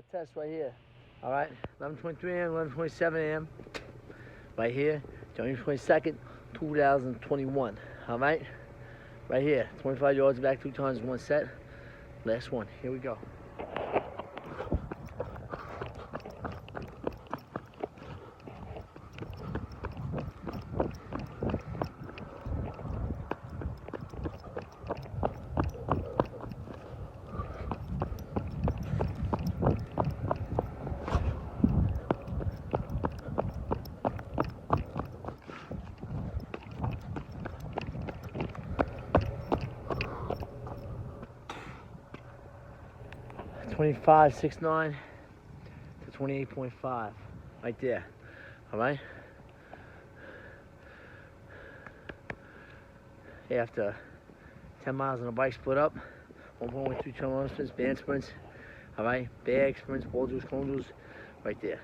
our test right here. All right, 11:23 a.m., 11:27 a.m. Right here, January 22nd, 2021. All right, right here, 25 yards back, 2 times, 1 set. Last one. Here we go. .2569 to 28.5, right there. All right. After 10 miles on a bike split up, 1.13 kilometers sprints, band sprints. All right, bag sprints, ball juice, cone juice, right there.